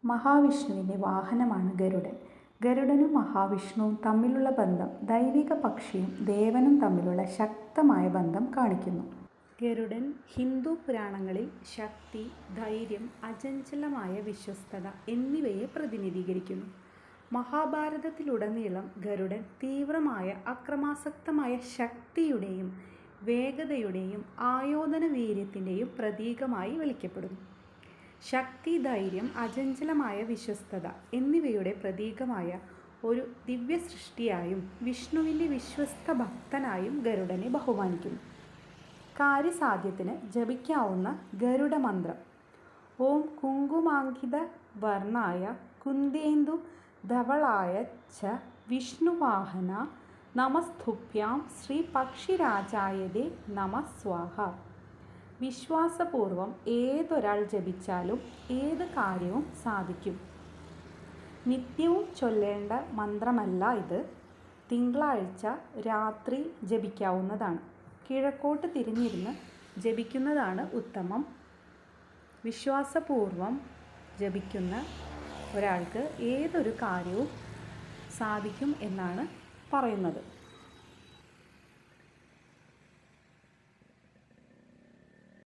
മഹാവിഷ്ണുവിൻ്റെ വാഹനമാണ് ഗരുഡൻ. ഗരുഡനും മഹാവിഷ്ണുവും തമ്മിലുള്ള ബന്ധം ദൈവിക പക്ഷിയും ദേവനും തമ്മിലുള്ള ശക്തമായ ബന്ധം കാണിക്കുന്നു. ഗരുഡൻ ഹിന്ദു പുരാണങ്ങളിൽ ശക്തി, ധൈര്യം, അചഞ്ചലമായ വിശ്വസ്തത എന്നിവയെ പ്രതിനിധീകരിക്കുന്നു. മഹാഭാരതത്തിലുടനീളം ഗരുഡൻ തീവ്രമായ അക്രമാസക്തമായ ശക്തിയുടെയും വേഗതയുടെയും ആയോധന വീര്യത്തിൻ്റെയും പ്രതീകമായി വിളിക്കപ്പെടുന്നു. ശക്തി, ധൈര്യം, അചഞ്ചലമായ വിശ്വസ്തത എന്നിവയുടെ പ്രതീകമായ ഒരു ദിവ്യസൃഷ്ടിയായും വിഷ്ണുവിൻ്റെ വിശ്വസ്ത ഭക്തനായും ഗരുഡനെ ബഹുമാനിക്കുന്നു. കാര്യസാധ്യത്തിന് ജപിക്കാവുന്ന ഗരുഡമന്ത്രം: ഓം കുങ്കുമാങ്കിത വർണ്ണായ കുന്ദേന്ദു ധവളായ ച വിഷ്ണുവാഹന നമസ്തുഭ്യാം ശ്രീ പക്ഷിരാജായതേ നമഃ സ്വാഹ. വിശ്വാസപൂർവം ഏതൊരാൾ ജപിച്ചാലും ഏത് കാര്യവും സാധിക്കും. നിത്യവും ചൊല്ലേണ്ട മന്ത്രമല്ല ഇത്. തിങ്കളാഴ്ച രാത്രി ജപിക്കാവുന്നതാണ്. കിഴക്കോട്ട് തിരിഞ്ഞിരുന്ന് ജപിക്കുന്നതാണ് ഉത്തമം. വിശ്വാസപൂർവം ജപിക്കുന്ന ഒരാൾക്ക് ഏതൊരു കാര്യവും സാധിക്കും എന്നാണ് പറയുന്നത്.